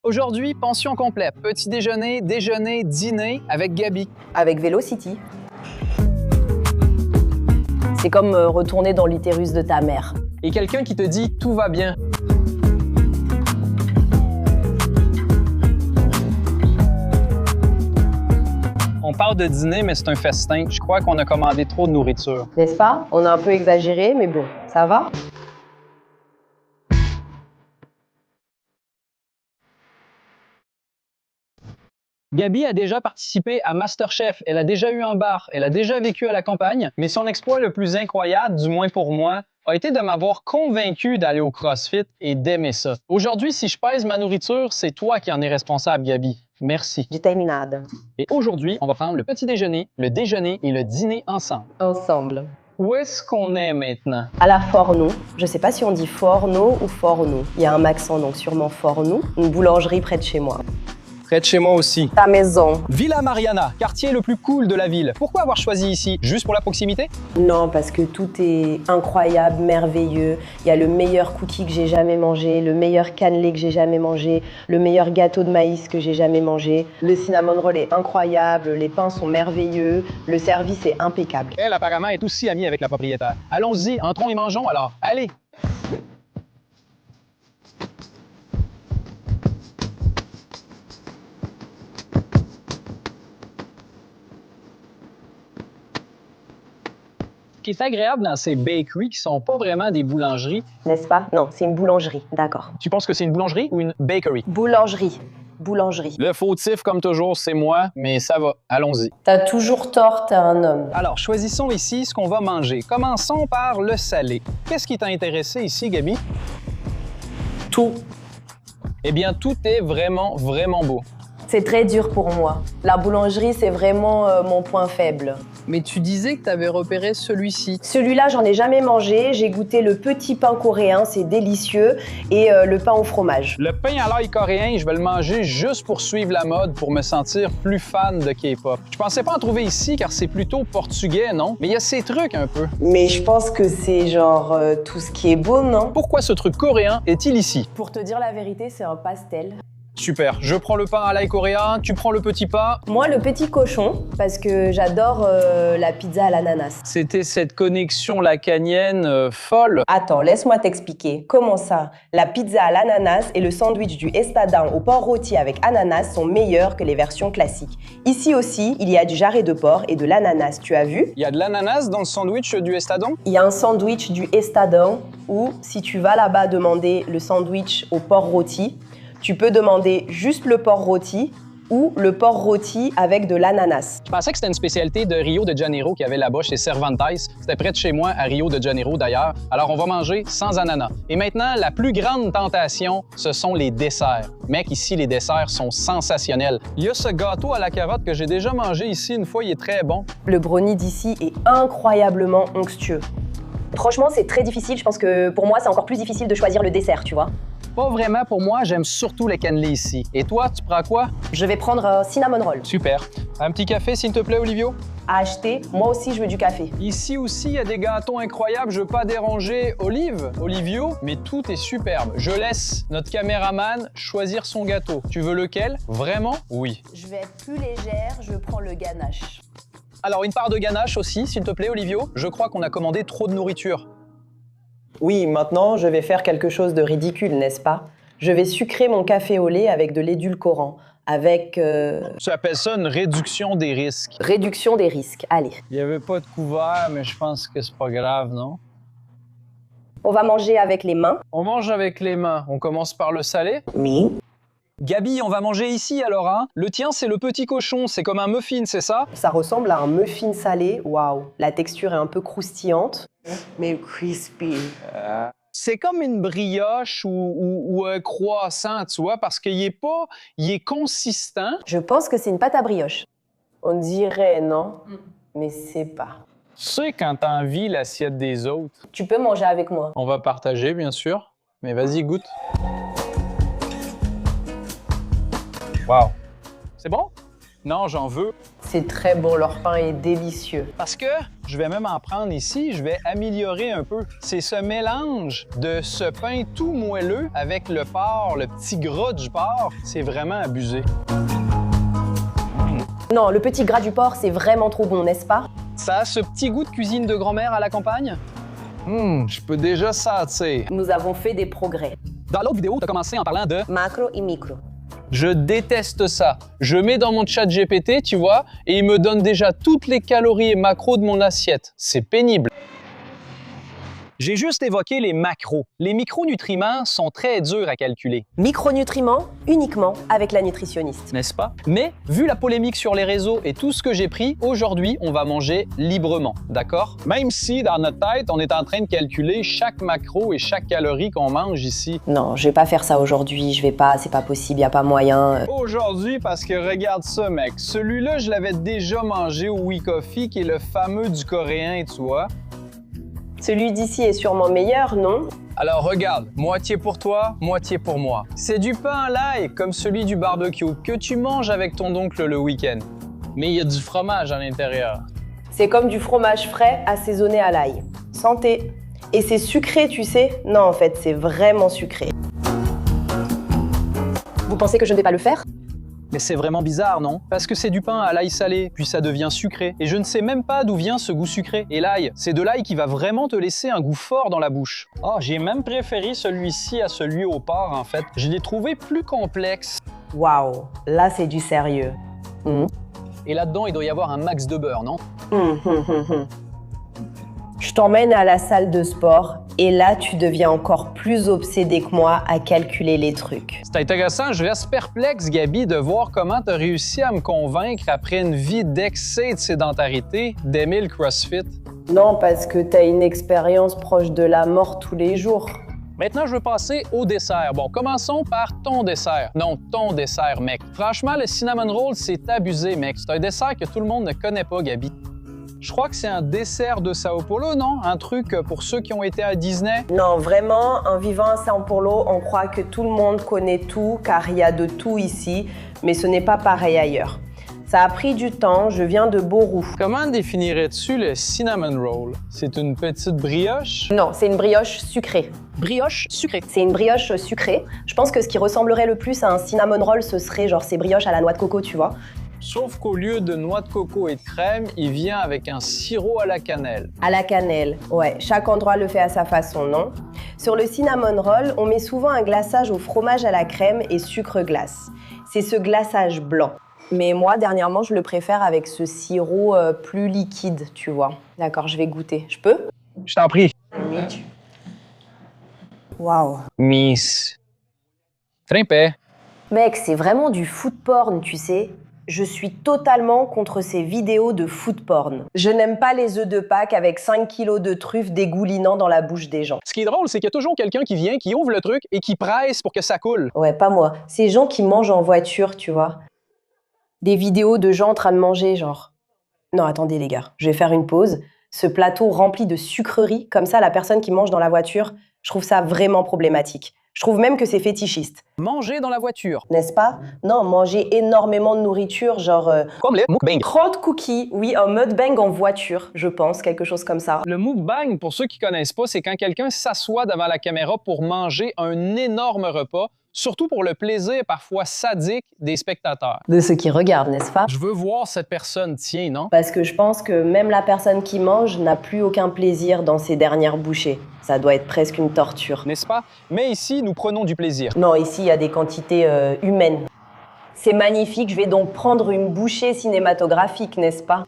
Aujourd'hui, pension complète. Petit déjeuner, déjeuner, dîner avec Gabi. Avec Velocity. C'est comme retourner dans l'utérus de ta mère. Et quelqu'un qui te dit « tout va bien ». On parle de dîner, mais c'est un festin. Je crois qu'on a commandé trop de nourriture. N'est-ce pas? On a un peu exagéré, mais bon, ça va? Gabi a déjà participé à MasterChef, elle a déjà eu un bar, elle a déjà vécu à la campagne, mais son exploit le plus incroyable, du moins pour moi, a été de m'avoir convaincu d'aller au CrossFit et d'aimer ça. Aujourd'hui, si je pèse ma nourriture, c'est toi qui en es responsable, Gabi. Merci. Determinada. Et aujourd'hui, on va prendre le petit déjeuner, le déjeuner et le dîner ensemble. Ensemble. Où est-ce qu'on est maintenant? À la Forno. Je sais pas si on dit Forno ou Forno. Il y a un accent, donc sûrement Forno. Une boulangerie près de chez moi. Près de chez moi aussi. Ta maison. Villa Mariana, quartier le plus cool de la ville. Pourquoi avoir choisi ici? Juste pour la proximité? Non, parce que tout est incroyable, merveilleux. Il y a le meilleur cookie que j'ai jamais mangé, le meilleur cannelé que j'ai jamais mangé, le meilleur gâteau de maïs que j'ai jamais mangé. Le cinnamon roll est incroyable, les pains sont merveilleux, le service est impeccable. Elle, apparemment, est aussi amie avec la propriétaire. Allons-y, entrons et mangeons alors. Allez! Ce qui est agréable dans ces bakeries qui sont pas vraiment des boulangeries. N'est-ce pas? Non, c'est une boulangerie, d'accord. Tu penses que c'est une boulangerie ou une bakery? Boulangerie. Boulangerie. Le fautif, comme toujours, c'est moi, mais ça va. Allons-y. T'as toujours tort, t'es un homme. Alors, choisissons ici ce qu'on va manger. Commençons par le salé. Qu'est-ce qui t'a intéressé ici, Gabi? Tout. Eh bien, tout est vraiment, vraiment beau. C'est très dur pour moi. La boulangerie, c'est vraiment mon point faible. Mais tu disais que tu avais repéré celui-ci. Celui-là, j'en ai jamais mangé. J'ai goûté le petit pain coréen, c'est délicieux, et le pain au fromage. Le pain à l'ail coréen, je vais le manger juste pour suivre la mode, pour me sentir plus fan de K-pop. Je pensais pas en trouver ici car c'est plutôt portugais, non? Mais il y a ces trucs un peu. Mais je pense que c'est genre tout ce qui est beau, non? Pourquoi ce truc coréen est-il ici? Pour te dire la vérité, c'est un pastel. Super, je prends le pain à l'ail coréen, tu prends le petit pain. Moi, le petit cochon, parce que j'adore la pizza à l'ananas. C'était cette connexion lacanienne folle. Attends, laisse-moi t'expliquer. Comment ça? La pizza à l'ananas et le sandwich du espadin au porc rôti avec ananas sont meilleurs que les versions classiques. Ici aussi, il y a du jarret de porc et de l'ananas, tu as vu? Il y a de l'ananas dans le sandwich du estadon? Il y a un sandwich du espadin où, si tu vas là-bas demander le sandwich au porc rôti, tu peux demander juste le porc rôti ou le porc rôti avec de l'ananas. Je pensais que c'était une spécialité de Rio de Janeiro qu'il y avait là-bas chez Cervantes. C'était près de chez moi, à Rio de Janeiro d'ailleurs. Alors on va manger sans ananas. Et maintenant, la plus grande tentation, ce sont les desserts. Mec, ici, les desserts sont sensationnels. Il y a ce gâteau à la carotte que j'ai déjà mangé ici une fois, il est très bon. Le brownie d'ici est incroyablement onctueux. Franchement, c'est très difficile. Je pense que pour moi, c'est encore plus difficile de choisir le dessert, tu vois. Pas vraiment pour moi, j'aime surtout les cannelés ici. Et toi, tu prends quoi? Je vais prendre un cinnamon roll. Super. Un petit café, s'il te plaît, Olivio? À acheter, moi aussi, je veux du café. Ici aussi, il y a des gâteaux incroyables. Je veux pas déranger Olivio, mais tout est superbe. Je laisse notre caméraman choisir son gâteau. Tu veux lequel? Vraiment? Oui. Je vais être plus légère, je prends le ganache. Alors, une part de ganache aussi, s'il te plaît, Olivio. Je crois qu'on a commandé trop de nourriture. Oui, maintenant, je vais faire quelque chose de ridicule, n'est-ce pas? Je vais sucrer mon café au lait avec de l'édulcorant, avec... Tu appelles ça une réduction des risques. Réduction des risques, allez. Il n'y avait pas de couvert, mais je pense que c'est pas grave, non? On va manger avec les mains. On mange avec les mains. On commence par le salé. Oui. Gabi, on va manger ici alors, hein? Le tien, c'est le petit cochon. C'est comme un muffin, c'est ça? Ça ressemble à un muffin salé, waouh. La texture est un peu croustillante. Mais crispy. C'est comme une brioche ou un croissant, tu vois, parce qu'il est pas... Il est consistant. Je pense que c'est une pâte à brioche. On dirait, non? Mais c'est pas. Tu sais quand t'envies l'assiette des autres. Tu peux manger avec moi. On va partager, bien sûr. Mais vas-y, goûte. Wow. C'est bon? Non, j'en veux. C'est très bon, leur pain est délicieux. Parce que je vais même en prendre ici, je vais améliorer un peu. C'est ce mélange de ce pain tout moelleux avec le porc, le petit gras du porc, c'est vraiment abusé. Non, le petit gras du porc, c'est vraiment trop bon, n'est-ce pas? Ça a ce petit goût de cuisine de grand-mère à la campagne? Je peux déjà sentir. Nous avons fait des progrès. Dans l'autre vidéo, tu as commencé en parlant de Macro et micro. je déteste ça. Je mets dans mon chat GPT, tu vois, et il me donne déjà toutes les calories et macros de mon assiette. C'est pénible. J'ai juste évoqué les macros. Les micronutriments sont très durs à calculer, Micronutriments uniquement avec la nutritionniste. n'est-ce pas? Mais vu la polémique sur les réseaux et tout ce que j'ai pris, aujourd'hui, on va manger librement, d'accord? Même si, dans notre tête, on est en train de calculer chaque macro et chaque calorie qu'on mange ici. Non, je vais pas faire ça aujourd'hui, je vais pas, c'est pas possible, y a pas moyen. Aujourd'hui, parce que regarde ça, mec. Celui-là, je l'avais déjà mangé au WeCoffee, qui est le fameux du coréen, tu vois. Celui d'ici est sûrement meilleur, non? Alors regarde, moitié pour toi, moitié pour moi. C'est du pain à l'ail, comme celui du barbecue, que tu manges avec ton oncle le week-end. Mais il y a du fromage à l'intérieur. C'est comme du fromage frais assaisonné à l'ail. Santé. Et c'est sucré, tu sais? Non, en fait, c'est vraiment sucré. Vous pensez que je ne vais pas le faire? Mais c'est vraiment bizarre, non? Parce que c'est du pain à l'ail salé, puis ça devient sucré. Et je ne sais même pas d'où vient ce goût sucré. Et l'ail, c'est de l'ail qui va vraiment te laisser un goût fort dans la bouche. Ah, j'ai même préféré celui-ci à celui au porc, en fait. Je l'ai trouvé plus complexe. Waouh, là, c'est du sérieux. Et là-dedans, il doit y avoir un max de beurre, non? Je t'emmène à la salle de sport et là, tu deviens encore plus obsédé que moi à calculer les trucs. C'est intéressant, je reste perplexe, Gabi, de voir comment tu as réussi à me convaincre, après une vie d'excès et de sédentarité, d'aimer le CrossFit. Non, parce que t'as une expérience proche de la mort tous les jours. Maintenant, je veux passer au dessert. Bon, commençons par ton dessert. Non, ton dessert, mec. Franchement, le cinnamon roll, c'est abusé, mec. C'est un dessert que tout le monde ne connaît pas, Gabi. Je crois que c'est un dessert de Sao Paulo, non? Un truc pour ceux qui ont été à Disney? Non, vraiment, en vivant à São Paulo, on croit que tout le monde connaît tout, car il y a de tout ici, mais ce n'est pas pareil ailleurs. Ça a pris du temps, je viens de Bauru. Comment définirais-tu le cinnamon roll? C'est une petite brioche? Non, c'est une brioche sucrée. Brioche sucrée. C'est une brioche sucrée. Je pense que ce qui ressemblerait le plus à un cinnamon roll, ce serait genre ces brioches à la noix de coco, tu vois. Sauf qu'au lieu de noix de coco et de crème, il vient avec un sirop à la cannelle. À la cannelle, ouais. Chaque endroit le fait à sa façon, non? Sur le cinnamon roll, on met souvent un glaçage au fromage à la crème et sucre glace. C'est ce glaçage blanc. Mais moi, dernièrement, je le préfère avec ce sirop plus liquide, tu vois. D'accord, je vais goûter. Je peux? Je t'en prie. Waouh. Miss. Trimpé. Mec, c'est vraiment du food porn, tu sais. Je suis totalement contre ces vidéos de food porn. Je n'aime pas les œufs de Pâques avec 5 kilos de truffes dégoulinant dans la bouche des gens. Ce qui est drôle, c'est qu'il y a toujours quelqu'un qui vient, qui ouvre le truc et qui presse pour que ça coule. Ouais, pas moi. Ces gens qui mangent en voiture, tu vois. Des vidéos de gens en train de manger, genre. Non, attendez les gars, je vais faire une pause. Ce plateau rempli de sucreries, comme ça, la personne qui mange dans la voiture, je trouve ça vraiment problématique. Je trouve même que c'est fétichiste. Manger dans la voiture. N'est-ce pas? Non, manger énormément de nourriture, genre... Comme les mukbang. trop de cookies, oui, un mukbang en voiture, je pense, quelque chose comme ça. Le mukbang, pour ceux qui connaissent pas, c'est quand quelqu'un s'assoit devant la caméra pour manger un énorme repas, surtout pour le plaisir parfois sadique des spectateurs. De ceux qui regardent, n'est-ce pas? Je veux voir cette personne, tiens, non? Parce que je pense que même la personne qui mange n'a plus aucun plaisir dans ses dernières bouchées. Ça doit être presque une torture. N'est-ce pas? Mais ici, nous prenons du plaisir. Non, ici, il y a des quantités humaines. C'est magnifique, je vais donc prendre une bouchée cinématographique, n'est-ce pas?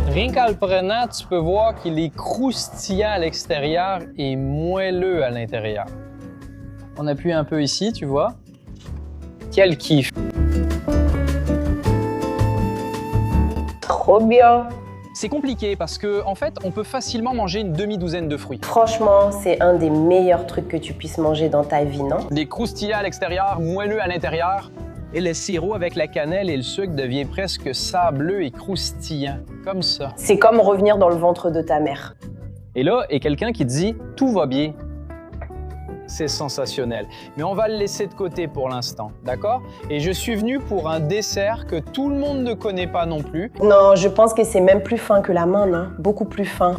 Rien qu'en le prenant, tu peux voir qu'il est croustillant à l'extérieur et moelleux à l'intérieur. On appuie un peu ici, tu vois. Quel kiff! Trop bien! C'est compliqué parce que, en fait, on peut facilement manger une demi-douzaine de fruits. Franchement, c'est un des meilleurs trucs que tu puisses manger dans ta vie, non? Des croustillants à l'extérieur, moelleux à l'intérieur. Et le sirop avec la cannelle et le sucre devient presque sableux et croustillant, comme ça. C'est comme revenir dans le ventre de ta mère. Et là, est quelqu'un qui dit « tout va bien ». c'est sensationnel. Mais on va le laisser de côté pour l'instant, d'accord? Et je suis venu pour un dessert que tout le monde ne connaît pas non plus. Non, je pense que c'est même plus fin que la manne, hein. Beaucoup plus fin.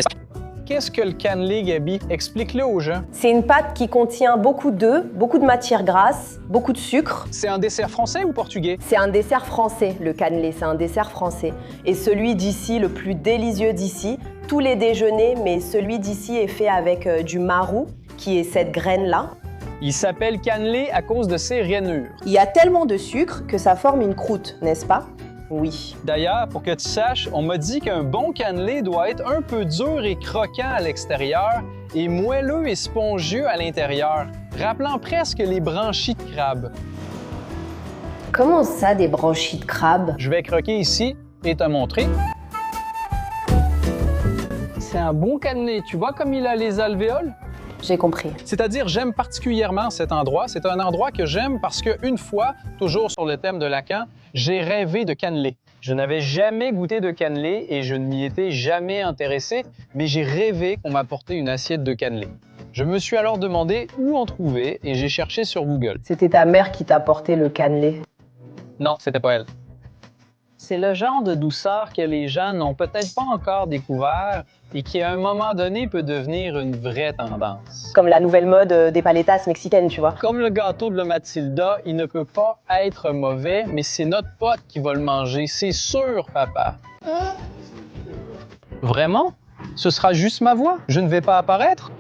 Qu'est-ce que le cannelé, Gabi? Explique-le aux gens. C'est une pâte qui contient beaucoup d'œufs, beaucoup de matières grasses, beaucoup de sucre. C'est un dessert français ou portugais? C'est un dessert français, le cannelé, c'est un dessert français. Et celui d'ici, le plus délicieux d'ici, tous les déjeuners, mais celui d'ici est fait avec du marou, qui est cette graine-là. Il s'appelle cannelé à cause de ses rainures. Il y a tellement de sucre que ça forme une croûte, n'est-ce pas? Oui. D'ailleurs, pour que tu saches, on m'a dit qu'un bon cannelé doit être un peu dur et croquant à l'extérieur et moelleux et spongieux à l'intérieur, rappelant presque les branchies de crabe. Comment ça, des branchies de crabe? Je vais croquer ici et te montrer. C'est un bon cannelé. Tu vois comme il a les alvéoles? J'ai compris. C'est-à-dire, j'aime particulièrement cet endroit. C'est un endroit que j'aime parce qu'une fois, toujours sur le thème de Lacan, j'ai rêvé de cannelé. Je n'avais jamais goûté de cannelé et je ne m'y étais jamais intéressé, mais j'ai rêvé qu'on m'apportait une assiette de cannelé. Je me suis alors demandé où en trouver et j'ai cherché sur Google. C'était ta mère qui t'a porté le cannelé. Non, c'était pas elle. C'est le genre de douceur que les gens n'ont peut-être pas encore découvert et qui, à un moment donné, peut devenir une vraie tendance. Comme la nouvelle mode des paletas mexicaines, tu vois. Comme le gâteau de la Matilda, il ne peut pas être mauvais, mais c'est notre pote qui va le manger, c'est sûr, papa. Vraiment? Ce sera juste ma voix? Je ne vais pas apparaître?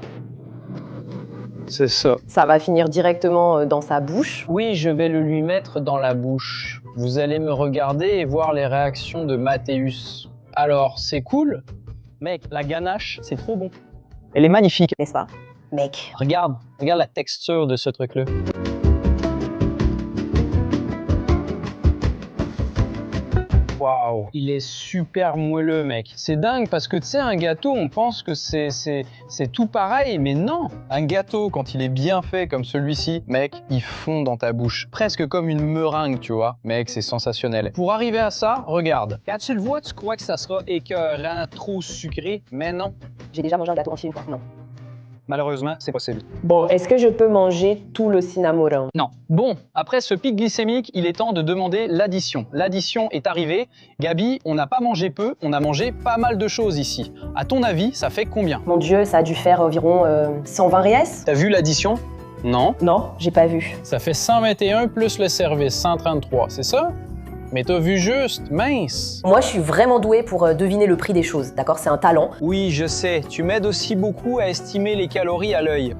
C'est ça. Ça va finir directement dans sa bouche. Oui, je vais le lui mettre dans la bouche. Vous allez me regarder et voir les réactions de Mathéus. Alors, c'est cool? Mec, la ganache, c'est trop bon. Elle est magnifique. N'est-ce pas? Mec. Regarde la texture de ce truc-là. Waouh, il est super moelleux, mec. C'est dingue parce que tu sais, un gâteau, on pense que c'est tout pareil, mais non. Un gâteau, quand il est bien fait comme celui-ci, mec, il fond dans ta bouche. Presque comme une meringue, tu vois. Mec, c'est sensationnel. Pour arriver à ça, regarde. Quand tu le vois, tu crois que ça sera écœurant, trop sucré, mais non. J'ai déjà mangé un gâteau entier une fois. Non. Malheureusement, c'est possible. Bon, est-ce que je peux manger tout le cinnamon? Non. Bon, après ce pic glycémique, il est temps de demander l'addition. L'addition est arrivée. Gabi, on n'a pas mangé peu, on a mangé pas mal de choses ici. À ton avis, ça fait combien? Mon Dieu, ça a dû faire environ 120 riès? T'as vu l'addition? Non. Non, j'ai pas vu. Ça fait 121 plus le service, 133, c'est ça? Mais t'as vu juste, mince! Moi, je suis vraiment douée pour deviner le prix des choses, d'accord? C'est un talent. Oui, je sais, tu m'aides aussi beaucoup à estimer les calories à l'œil.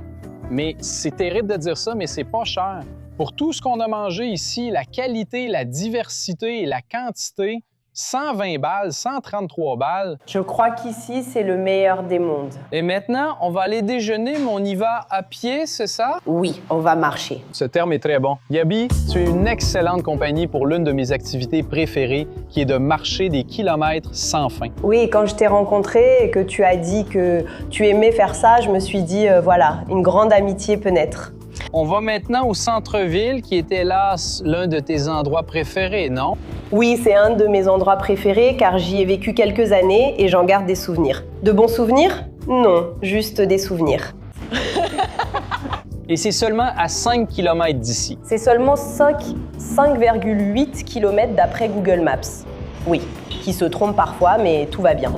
Mais c'est terrible de dire ça, mais c'est pas cher. Pour tout ce qu'on a mangé ici, la qualité, la diversité et la quantité, 120 balles, 133 balles. Je crois qu'ici, c'est le meilleur des mondes. Et maintenant, on va aller déjeuner, mais on y va à pied, c'est ça? Oui, on va marcher. Ce terme est très bon. Gabi, tu es une excellente compagnie pour l'une de mes activités préférées, qui est de marcher des kilomètres sans fin. Oui, quand je t'ai rencontré et que tu as dit que tu aimais faire ça, je me suis dit, voilà, une grande amitié peut naître. On va maintenant au centre-ville, qui est hélas l'un de tes endroits préférés, non? Oui, c'est un de mes endroits préférés car j'y ai vécu quelques années et j'en garde des souvenirs. De bons souvenirs? Non, juste des souvenirs. Et c'est seulement à 5 km d'ici. C'est seulement 5,8 km d'après Google Maps. Oui, qui se trompe parfois, mais tout va bien.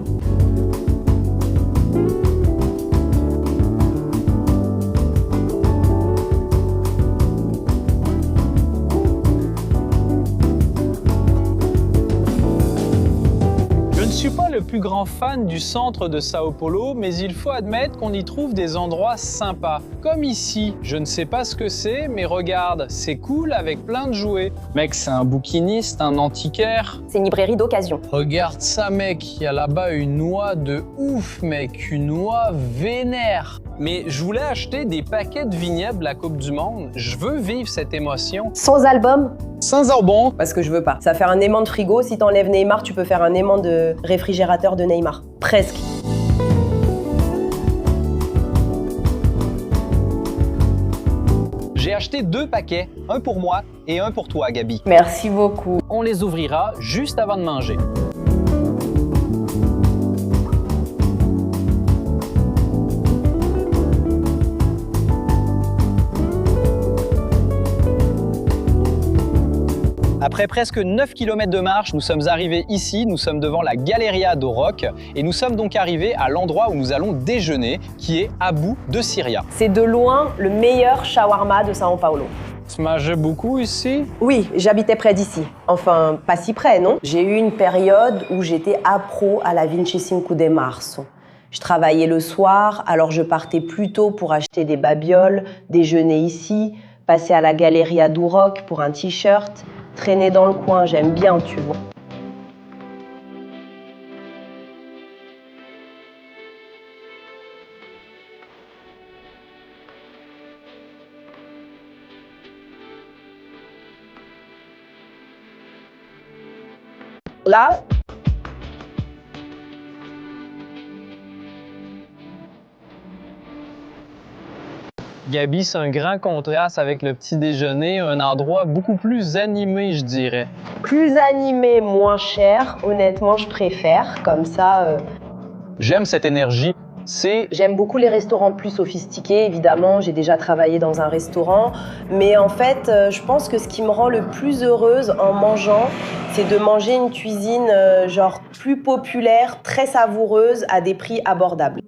Je ne suis pas le plus grand fan du centre de Sao Paulo, mais il faut admettre qu'on y trouve des endroits sympas. Comme ici, je ne sais pas ce que c'est, mais regarde, c'est cool avec plein de jouets. Mec, c'est un bouquiniste, un antiquaire. C'est une librairie d'occasion. Regarde ça, mec, il y a là-bas une noix de ouf, mec, une noix vénère. Mais je voulais acheter des paquets de vignettes de la Coupe du Monde. Je veux vivre cette émotion. Sans album? Sans album. Parce que je veux pas. Ça va faire un aimant de frigo. Si t'enlèves Neymar, tu peux faire un aimant de réfrigérateur de Neymar. Presque. J'ai acheté 2 paquets, un pour moi et un pour toi, Gabi. Merci beaucoup. On les ouvrira juste avant de manger. Après presque 9 km de marche, nous sommes arrivés ici, nous sommes devant la Galleria do Rock et nous sommes donc arrivés à l'endroit où nous allons déjeuner, qui est Abu de Siria. C'est de loin le meilleur shawarma de São Paulo. Tu mangeais beaucoup ici? Oui, j'habitais près d'ici. Enfin, pas si près, non? J'ai eu une période où j'étais appro à la 25 de Março. Je travaillais le soir, alors je partais plus tôt pour acheter des babioles, déjeuner ici, passer à la Galleria do Rock pour un t-shirt, traîner dans le coin, j'aime bien, tu vois. Là, Gabi, c'est un grand contraste avec le petit déjeuner, un endroit beaucoup plus animé, je dirais. plus animé, moins cher, honnêtement, je préfère. Comme ça, J'aime cette énergie. j'aime beaucoup les restaurants plus sophistiqués, évidemment. J'ai déjà travaillé dans un restaurant. Mais en fait, je pense que ce qui me rend le plus heureuse en mangeant, c'est de manger une cuisine genre plus populaire, très savoureuse, à des prix abordables.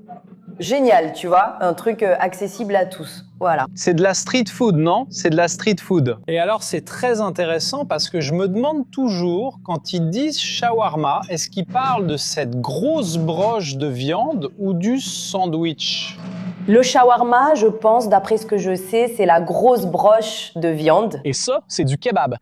Génial, tu vois, un truc accessible à tous. Voilà. C'est de la street food, non? C'est de la street food. Et alors, c'est très intéressant parce que je me demande toujours, quand ils disent shawarma, est-ce qu'ils parlent de cette grosse broche de viande ou du sandwich? Le shawarma, je pense, d'après ce que je sais, c'est la grosse broche de viande. Et ça, c'est du kebab.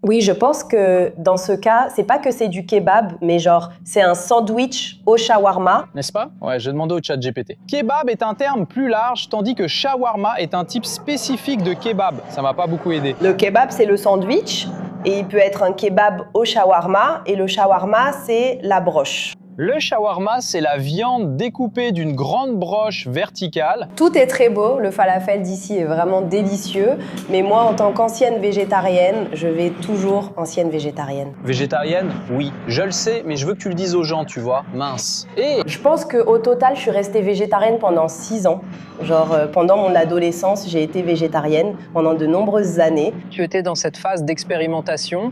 Oui, je pense que dans ce cas, c'est pas que c'est du kebab, mais genre, c'est un sandwich au shawarma. N'est-ce pas? Ouais, j'ai demandé au chat GPT. Kebab est un terme plus large, tandis que shawarma est un type spécifique de kebab. Ça m'a pas beaucoup aidé. Le kebab, c'est le sandwich, et il peut être un kebab au shawarma, et le shawarma, c'est la broche. Le shawarma, c'est la viande découpée d'une grande broche verticale. Tout est très beau, le falafel d'ici est vraiment délicieux, mais moi, en tant qu'ancienne végétarienne, je vais toujours ancienne végétarienne. Végétarienne? Oui. Je le sais, mais je veux que tu le dises aux gens, tu vois. Mince. Et Je pense qu'au total, je suis restée végétarienne pendant 6 ans. Genre, pendant mon adolescence, j'ai été végétarienne pendant de nombreuses années. tu étais dans cette phase d'expérimentation.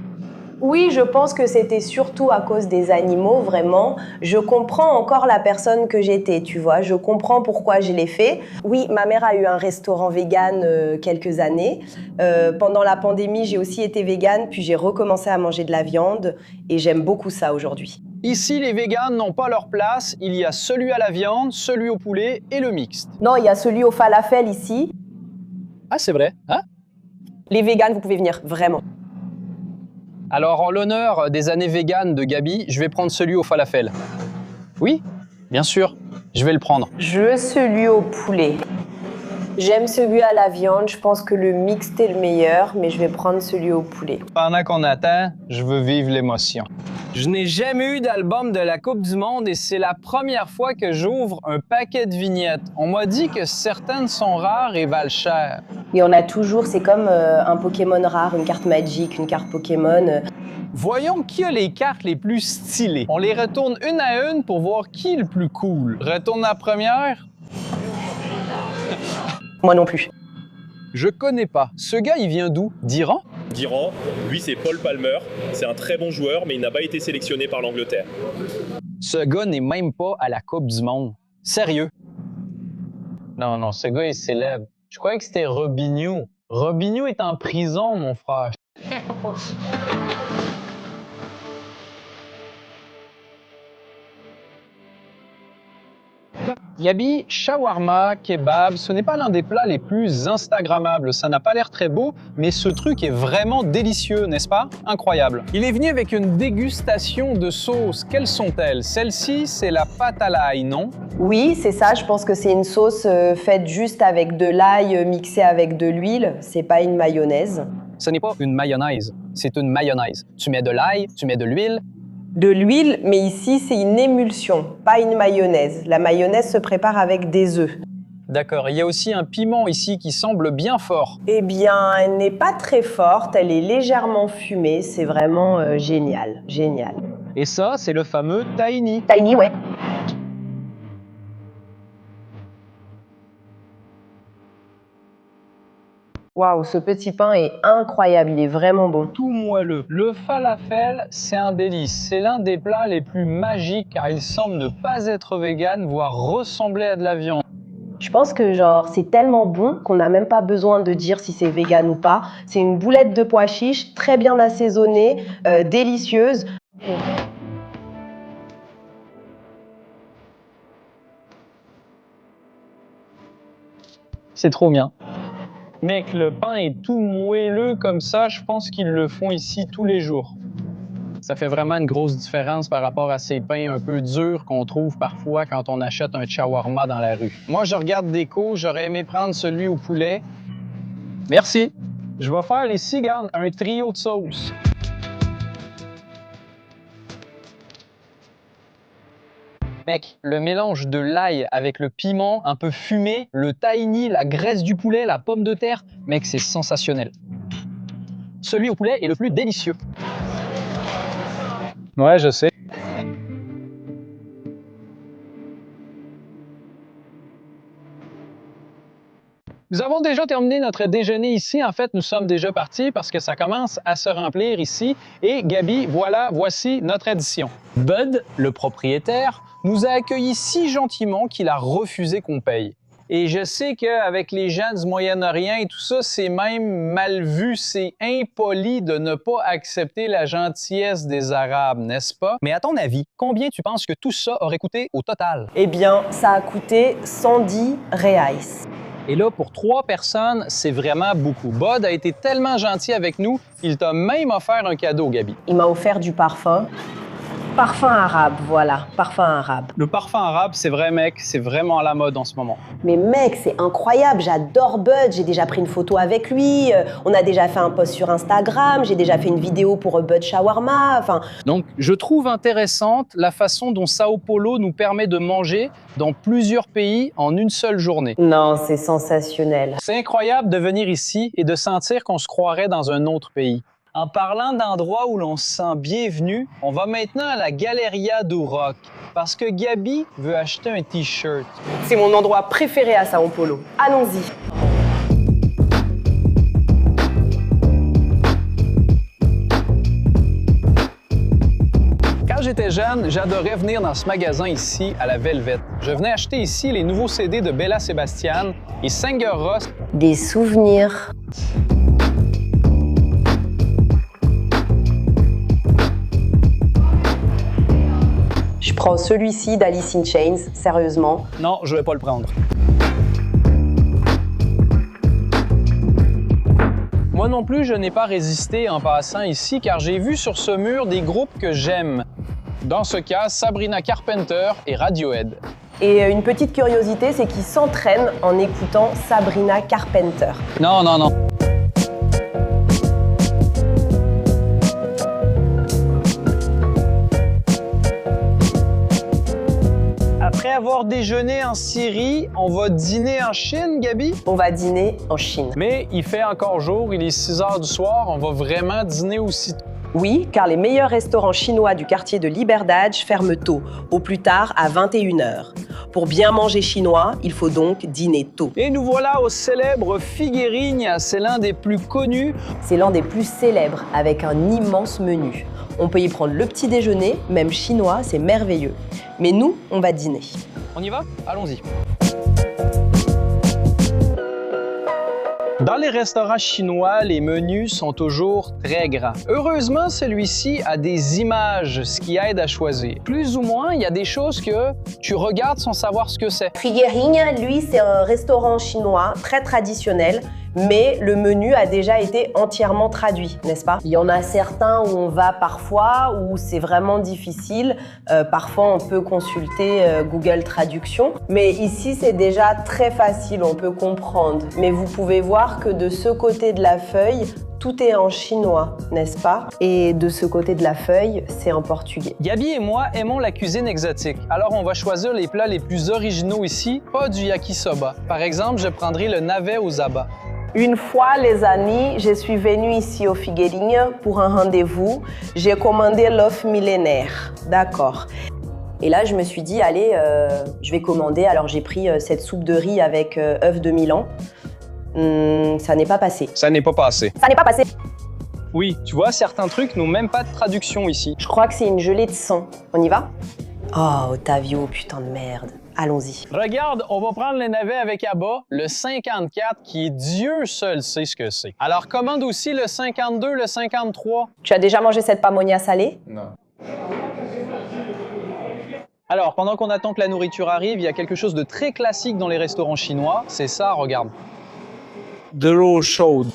Oui, je pense que c'était surtout à cause des animaux, vraiment. Je comprends encore la personne que j'étais, tu vois. Je comprends pourquoi je l'ai fait. Oui, ma mère a eu un restaurant vegan quelques années. Pendant la pandémie, j'ai aussi été végane, puis j'ai recommencé à manger de la viande et j'aime beaucoup ça aujourd'hui. Ici, les véganes n'ont pas leur place. Il y a celui à la viande, celui au poulet et le mixte. Non, il y a celui au falafel ici. Ah, c'est vrai, hein? Les véganes, vous pouvez venir, vraiment. Alors, en l'honneur des années véganes de Gabi, je vais prendre celui au falafel. Oui, bien sûr, je vais le prendre. Je veux celui au poulet. J'aime celui à la viande, je pense que le mixte est le meilleur, mais je vais prendre celui au poulet. Pendant qu'on attend, je veux vivre l'émotion. Je n'ai jamais eu d'album de la Coupe du Monde et c'est la première fois que j'ouvre un paquet de vignettes. On m'a dit que certaines sont rares et valent cher. Et on a toujours, c'est comme un Pokémon rare, une carte magique, une carte Pokémon. Voyons qui a les cartes les plus stylées. On les retourne une à une pour voir qui est le plus cool. Retourne la première. Moi non plus. Je connais pas. Ce gars, il vient d'où? D'Iran? D'Iran. Lui, c'est Paul Palmer. C'est un très bon joueur, mais il n'a pas été sélectionné par l'Angleterre. Ce gars n'est même pas à la Coupe du Monde. Sérieux? Non, ce gars est célèbre. Je croyais que c'était Robinho. Robinho est en prison, mon frère. Gabi, shawarma, kebab, ce n'est pas l'un des plats les plus instagrammables. Ça n'a pas l'air très beau, mais ce truc est vraiment délicieux, n'est-ce pas? Incroyable. Il est venu avec une dégustation de sauces. Quelles sont-elles? Celle-ci, c'est la pâte à l'ail, non? Oui, c'est ça, je pense que c'est une sauce faite juste avec de l'ail mixé avec de l'huile, c'est pas une mayonnaise. Ce n'est pas une mayonnaise, c'est une mayonnaise. Tu mets de l'ail, tu mets de l'huile. De l'huile, mais ici c'est une émulsion, pas une mayonnaise. La mayonnaise se prépare avec des œufs. D'accord, il y a aussi un piment ici qui semble bien fort. Eh bien, elle n'est pas très forte, elle est légèrement fumée, c'est vraiment génial, génial. Et ça, c'est le fameux tahini. Tiny, ouais. Waouh, ce petit pain est incroyable, il est vraiment bon. Tout moelleux. Le falafel, c'est un délice. C'est l'un des plats les plus magiques car il semble ne pas être vegan, voire ressembler à de la viande. Je pense que genre c'est tellement bon qu'on n'a même pas besoin de dire si c'est vegan ou pas. C'est une boulette de pois chiches, très bien assaisonnée, délicieuse. C'est trop bien. Mec, le pain est tout moelleux comme ça, je pense qu'ils le font ici tous les jours. Ça fait vraiment une grosse différence par rapport à ces pains un peu durs qu'on trouve parfois quand on achète un shawarma dans la rue. Moi, je regarde déco, j'aurais aimé prendre celui au poulet. Merci. Je vais faire ici, regarde, un trio de sauces. Mec, le mélange de l'ail avec le piment un peu fumé, le tahini, la graisse du poulet, la pomme de terre, mec, c'est sensationnel. Celui au poulet est le plus délicieux. Ouais, je sais. Nous avons déjà terminé notre déjeuner ici. En fait, nous sommes déjà partis parce que ça commence à se remplir ici. Et Gabi, voici notre addition. Bud, le propriétaire, nous a accueillis si gentiment qu'il a refusé qu'on paye. Et je sais qu'avec les gens du Moyen-Orient et tout ça, c'est même mal vu, c'est impoli de ne pas accepter la gentillesse des Arabes, n'est-ce pas? Mais à ton avis, combien tu penses que tout ça aurait coûté au total? Eh bien, ça a coûté 110 reais. Et là, pour 3 personnes, c'est vraiment beaucoup. Bud a été tellement gentil avec nous, il t'a même offert un cadeau, Gabi. Il m'a offert du parfum. Parfum arabe, voilà, parfum arabe. Le parfum arabe, c'est vrai, mec, c'est vraiment à la mode en ce moment. Mais mec, c'est incroyable, j'adore Bud, j'ai déjà pris une photo avec lui, on a déjà fait un post sur Instagram, j'ai déjà fait une vidéo pour Bud Shawarma, enfin... Donc, je trouve intéressante la façon dont Sao Paulo nous permet de manger dans plusieurs pays en une seule journée. Non, c'est sensationnel. C'est incroyable de venir ici et de sentir qu'on se croirait dans un autre pays. En parlant d'endroits où l'on se sent bienvenu, on va maintenant à la Galeria do Rock parce que Gabi veut acheter un T-shirt. C'est mon endroit préféré à Sao Paulo. Allons-y. Quand j'étais jeune, j'adorais venir dans ce magasin ici, à la Velvet. Je venais acheter ici les nouveaux CD de Bella Sebastian et Singer Rós. Des souvenirs. Je prends celui-ci d'Alice in Chains, sérieusement. Non, je vais pas le prendre. Moi non plus, je n'ai pas résisté en passant ici car j'ai vu sur ce mur des groupes que j'aime. Dans ce cas, Sabrina Carpenter et Radiohead. Et une petite curiosité, c'est qu'ils s'entraînent en écoutant Sabrina Carpenter. Non, non, non. Après avoir déjeuné en Syrie, on va dîner en Chine, Gabi? On va dîner en Chine. Mais il fait encore jour, il est 6 heures du soir, on va vraiment dîner aussi. Oui, car les meilleurs restaurants chinois du quartier de Liberdade ferment tôt, au plus tard à 21h. Pour bien manger chinois, il faut donc dîner tôt. Et nous voilà au célèbre Figueirinha, c'est l'un des plus connus. C'est l'un des plus célèbres, avec un immense menu. On peut y prendre le petit déjeuner, même chinois, c'est merveilleux. Mais nous, on va dîner. On y va? Allons-y. Dans les restaurants chinois, les menus sont toujours très grands. Heureusement, celui-ci a des images, ce qui aide à choisir. Plus ou moins, il y a des choses que tu regardes sans savoir ce que c'est. Figueirinha, lui, c'est un restaurant chinois très traditionnel, mais le menu a déjà été entièrement traduit, n'est-ce pas? Il y en a certains où on va parfois, où c'est vraiment difficile. Parfois, on peut consulter Google Traduction. Mais ici, c'est déjà très facile, on peut comprendre. Mais vous pouvez voir que de ce côté de la feuille, tout est en chinois, n'est-ce pas? Et de ce côté de la feuille, c'est en portugais. Gabi et moi aimons la cuisine exotique. Alors, on va choisir les plats les plus originaux ici, pas du yakisoba. Par exemple, je prendrai le navet aux abats. Une fois, les amis, je suis venue ici au Figueirinha pour un rendez-vous. J'ai commandé l'œuf millénaire. D'accord. Et là, je me suis dit, allez, je vais commander. Alors, j'ai pris cette soupe de riz avec œuf de Milan. Ça n'est pas passé. Ça n'est pas passé. Ça n'est pas passé. Oui, tu vois, certains trucs n'ont même pas de traduction ici. Je crois que c'est une gelée de sang. On y va? Oh, Ottavio, putain de merde. Allons-y. Regarde, on va prendre le navet avec Abba, le 54, qui est Dieu seul sait ce que c'est. Alors commande aussi le 52, le 53. Tu as déjà mangé cette pamonia salée? Non. Alors, pendant qu'on attend que la nourriture arrive, il y a quelque chose de très classique dans les restaurants chinois. C'est ça, regarde. De l'eau chaude.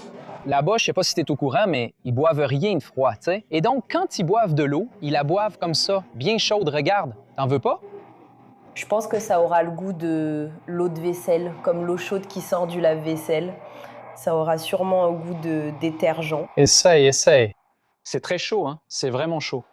Là-bas, je sais pas si t'es au courant, mais ils boivent rien de froid, tu sais. Et donc, quand ils boivent de l'eau, ils la boivent comme ça, bien chaude. Regarde, t'en veux pas? Je pense que ça aura le goût de l'eau de vaisselle, comme l'eau chaude qui sort du lave-vaisselle. Ça aura sûrement un goût de détergent. Essaye, essaye. C'est très chaud, hein? C'est vraiment chaud.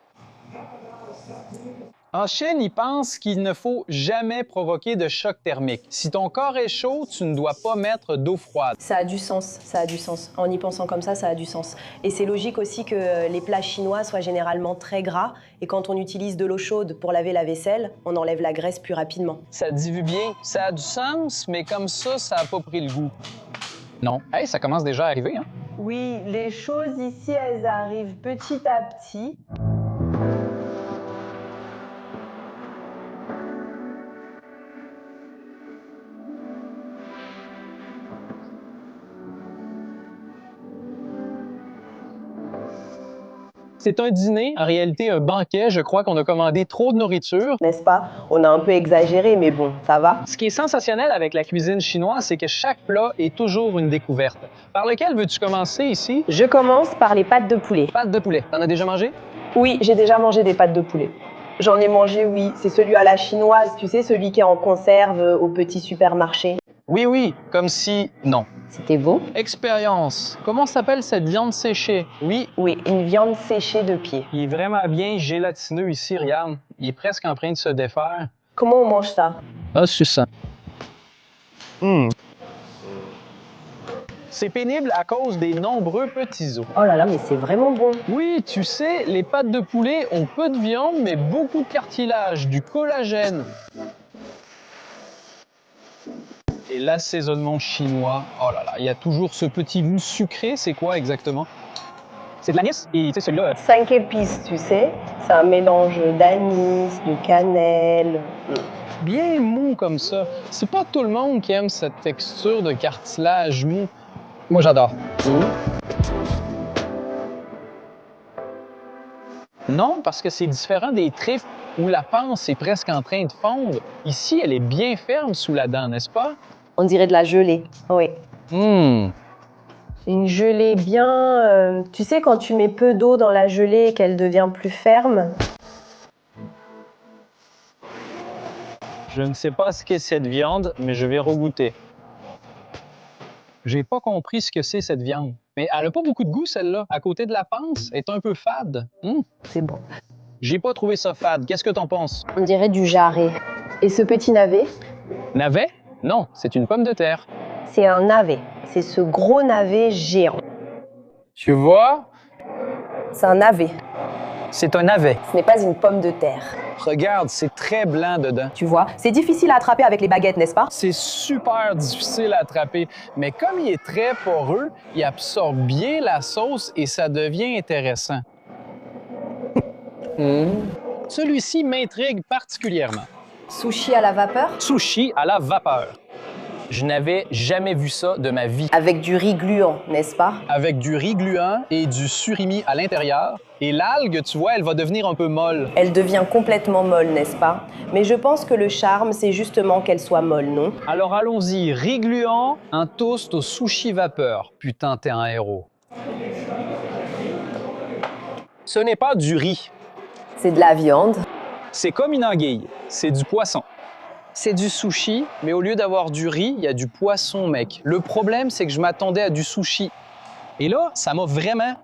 En Chine, ils pensent qu'il ne faut jamais provoquer de choc thermique. Si ton corps est chaud, tu ne dois pas mettre d'eau froide. Ça a du sens, ça a du sens. En y pensant comme ça a du sens. Et c'est logique aussi que les plats chinois soient généralement très gras. Et quand on utilise de l'eau chaude pour laver la vaisselle, on enlève la graisse plus rapidement. Ça dit bien, ça a du sens, mais comme ça n'a pas pris le goût. Non. Hey, ça commence déjà à arriver, hein? Oui, les choses ici, elles arrivent petit à petit. C'est un dîner, en réalité un banquet. Je crois qu'on a commandé trop de nourriture. N'est-ce pas? On a un peu exagéré, mais bon, ça va. Ce qui est sensationnel avec la cuisine chinoise, c'est que chaque plat est toujours une découverte. Par lequel veux-tu commencer ici? Je commence par les pâtes de poulet. Pâtes de poulet. T'en as déjà mangé? Oui, j'ai déjà mangé des pâtes de poulet. J'en ai mangé, oui. C'est celui à la chinoise, tu sais, celui qui est en conserve au petit supermarché. Oui, oui, comme si... Non. C'était beau? Expérience. Comment s'appelle cette viande séchée? Oui, Oui, une viande séchée de pied. il est vraiment bien gélatineux ici, regarde. Il est presque en train de se défaire. Comment on mange ça? Ah, succinct. C'est pénible à cause des nombreux petits os. Oh là là, mais c'est vraiment bon. Oui, tu sais, les pâtes de poulet ont peu de viande, mais beaucoup de cartilage, du collagène. Et l'assaisonnement chinois, oh là là, il y a toujours ce petit goût sucré. C'est quoi exactement? C'est de l'anis. Et tu sais, celui-là... 5 épices, tu sais. C'est un mélange d'anis, de cannelle. bien mou comme ça. C'est pas tout le monde qui aime cette texture de cartilage mou. Moi, j'adore. Non, parce que c'est différent des tripes où la panse est presque en train de fondre. Ici, elle est bien ferme sous la dent, n'est-ce pas? On dirait de la gelée, oui. Une gelée bien... tu sais, quand tu mets peu d'eau dans la gelée et qu'elle devient plus ferme. Je ne sais pas ce qu'est cette viande, mais je vais regoûter. J'ai pas compris ce que c'est cette viande. Mais elle a pas beaucoup de goût, celle-là. À côté de la panse, elle est un peu fade. C'est bon. J'ai pas trouvé ça fade. Qu'est-ce que t'en penses? On dirait du jarret. Et ce petit navet? Navet? Non, c'est une pomme de terre. C'est un navet. C'est ce gros navet géant. Tu vois? C'est un navet. C'est un navet. Ce n'est pas une pomme de terre. Regarde, c'est très blanc dedans. Tu vois, c'est difficile à attraper avec les baguettes, n'est-ce pas? C'est super difficile à attraper, mais comme il est très poreux, il absorbe bien la sauce et ça devient intéressant. Celui-ci m'intrigue particulièrement. Sushi à la vapeur? Sushi à la vapeur. Je n'avais jamais vu ça de ma vie. Avec du riz gluant, n'est-ce pas? Avec du riz gluant et du surimi à l'intérieur. Et l'algue, tu vois, elle va devenir un peu molle. Elle devient complètement molle, n'est-ce pas? Mais je pense que le charme, c'est justement qu'elle soit molle, non? Alors allons-y, riz gluant, un toast au sushi vapeur. Putain, t'es un héros. Ce n'est pas du riz. C'est de la viande. C'est comme une anguille. C'est du poisson. C'est du sushi, mais au lieu d'avoir du riz, il y a du poisson, mec. Le problème, c'est que je m'attendais à du sushi. Et là, ça m'a vraiment...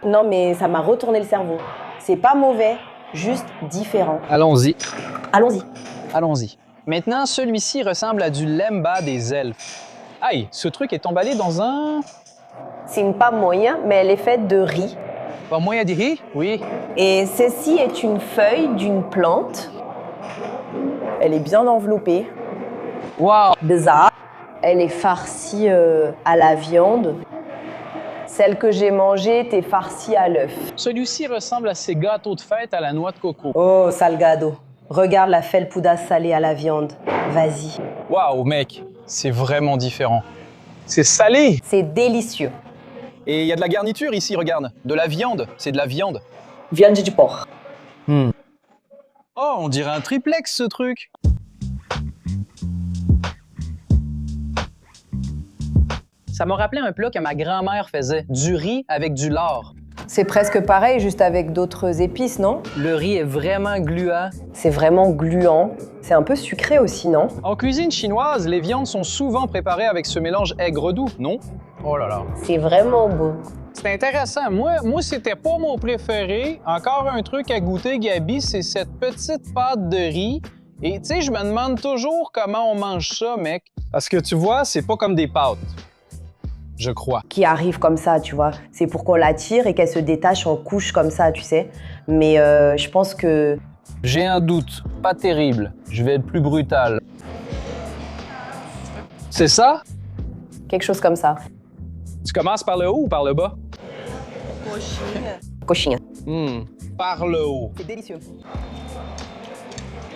Non, mais ça m'a retourné le cerveau. C'est pas mauvais, juste différent. Allons-y. Allons-y. Allons-y. Maintenant, celui-ci ressemble à du lemba des elfes. Aïe, ce truc est emballé dans un... C'est une pamoya, mais elle est faite de riz. Pas moyen de riz? Oui. Et ceci est une feuille d'une plante. Elle est bien enveloppée. Wow! Bizarre. elle est farcie à la viande. Celle que j'ai mangée était farcie à l'œuf. Celui-ci ressemble à ces gâteaux de fête à la noix de coco. Oh, salgado. Regarde la felpuda salée à la viande. Vas-y. Waouh, mec, c'est vraiment différent. C'est salé! C'est délicieux. Et il y a de la garniture ici, regarde. De la viande, c'est de la viande. Viande du porc. Oh, on dirait un triplex, ce truc. Ça m'a rappelé un plat que ma grand-mère faisait. Du riz avec du lard. C'est presque pareil, juste avec d'autres épices, non? Le riz est vraiment gluant. C'est vraiment gluant. C'est un peu sucré aussi, non? En cuisine chinoise, les viandes sont souvent préparées avec ce mélange aigre-doux, non? Oh là là. C'est vraiment beau. C'est intéressant. Moi, c'était pas mon préféré. Encore un truc à goûter, Gabi, c'est cette petite pâte de riz. Et tu sais, je me demande toujours comment on mange ça, mec. Parce que tu vois, c'est pas comme des pâtes. Je crois. Qui arrive comme ça, tu vois. C'est pour qu'on la tire et qu'elle se détache en couches comme ça, tu sais. Mais je pense que... J'ai un doute. Pas terrible. Je vais être plus brutal. C'est ça? quelque chose comme ça. Tu commences par le haut ou par le bas? Coxinha. Par le haut. C'est délicieux.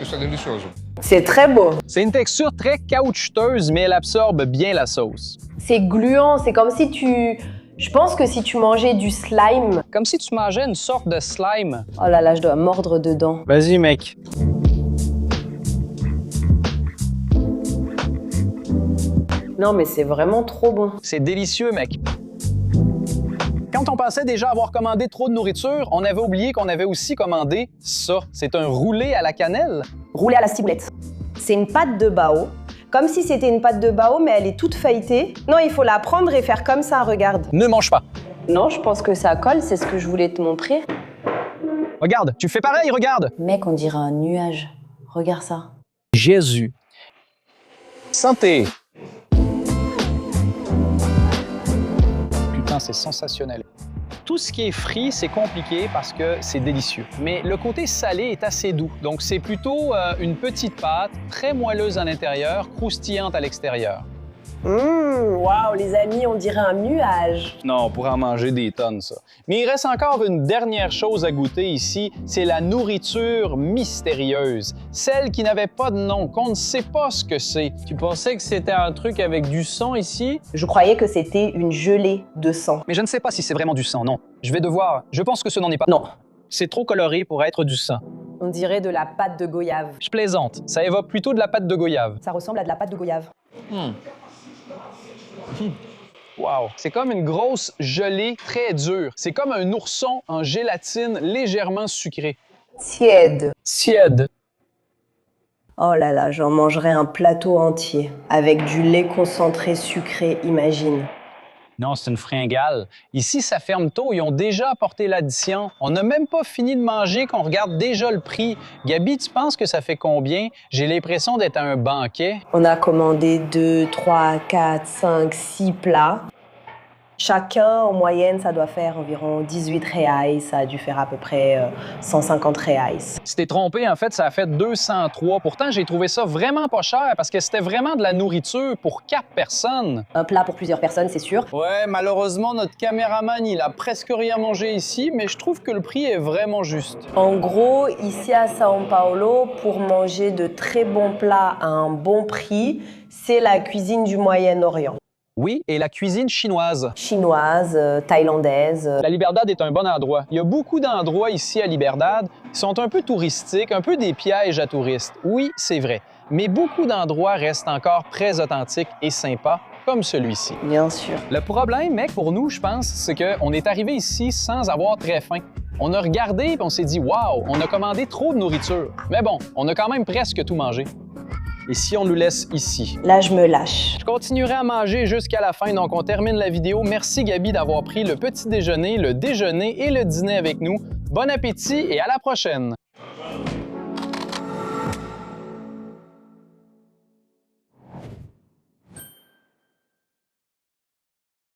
Isso é delicioso. C'est très beau. C'est une texture très caoutchouteuse, mais elle absorbe bien la sauce. C'est gluant, c'est comme si tu... Je pense que si tu mangeais du slime... Comme si tu mangeais une sorte de slime. Oh là là, je dois mordre dedans. Vas-y, mec. Non, mais c'est vraiment trop bon. C'est délicieux, mec. Quand on pensait déjà avoir commandé trop de nourriture, on avait oublié qu'on avait aussi commandé ça. C'est un roulé à la cannelle. Roulé à la ciboulette. C'est une pâte de bao. Comme si c'était une pâte de bao, mais elle est toute feuilletée. Non, il faut la prendre et faire comme ça, regarde. Ne mange pas. Non, je pense que ça colle, c'est ce que je voulais te montrer. Regarde, tu fais pareil, regarde. Mec, on dirait un nuage. Regarde ça. Jésus. Santé. Putain, c'est sensationnel. Tout ce qui est frit, c'est compliqué parce que c'est délicieux. Mais le côté salé est assez doux. Donc, c'est plutôt une petite pâte, très moelleuse à l'intérieur, croustillante à l'extérieur. Waouh, les amis, on dirait un nuage. Non, on pourrait en manger des tonnes, ça. Mais il reste encore une dernière chose à goûter ici, c'est la nourriture mystérieuse. Celle qui n'avait pas de nom, qu'on ne sait pas ce que c'est. Tu pensais que c'était un truc avec du sang ici? Je croyais que c'était une gelée de sang. Mais je ne sais pas si c'est vraiment du sang, non. Je vais devoir... Je pense que ce n'en est pas. Non. C'est trop coloré pour être du sang. On dirait de la pâte de goyave. Je plaisante. Ça évoque plutôt de la pâte de goyave. Ça ressemble à de la pâte de goyave. Wow. C'est comme une grosse gelée très dure. C'est comme un ourson en gélatine légèrement sucrée. Tiède. Tiède. Oh là là, j'en mangerais un plateau entier. Avec du lait concentré sucré, imagine. Non, c'est une fringale. Ici, ça ferme tôt. Ils ont déjà apporté l'addition. On n'a même pas fini de manger qu'on regarde déjà le prix. Gabi, tu penses que ça fait combien? J'ai l'impression d'être à un banquet. On a commandé 2, 3, 4, 5, 6 plats. Chacun, en moyenne, ça doit faire environ 18 reais. Ça a dû faire à peu près 150 reais. Si t'es trompé, en fait, ça a fait 203. Pourtant, j'ai trouvé ça vraiment pas cher parce que c'était vraiment de la nourriture pour 4 personnes. Un plat pour plusieurs personnes, c'est sûr. Ouais, malheureusement, notre caméraman, il a presque rien mangé ici, mais je trouve que le prix est vraiment juste. En gros, ici à São Paulo, pour manger de très bons plats à un bon prix, c'est la cuisine du Moyen-Orient. Oui, et la cuisine chinoise. Chinoise, thaïlandaise. La Liberdade est un bon endroit. Il y a beaucoup d'endroits ici à Liberdade qui sont un peu touristiques, un peu des pièges à touristes. Oui, c'est vrai. Mais beaucoup d'endroits restent encore très authentiques et sympas, comme celui-ci. Bien sûr. Le problème, mec, pour nous, je pense, c'est qu'on est arrivé ici sans avoir très faim. On a regardé et on s'est dit « Wow, on a commandé trop de nourriture. » Mais bon, on a quand même presque tout mangé. Et si on nous laisse ici? Là, je me lâche. Je continuerai à manger jusqu'à la fin, donc on termine la vidéo. Merci Gabi d'avoir pris le petit déjeuner, le déjeuner et le dîner avec nous. Bon appétit et à la prochaine!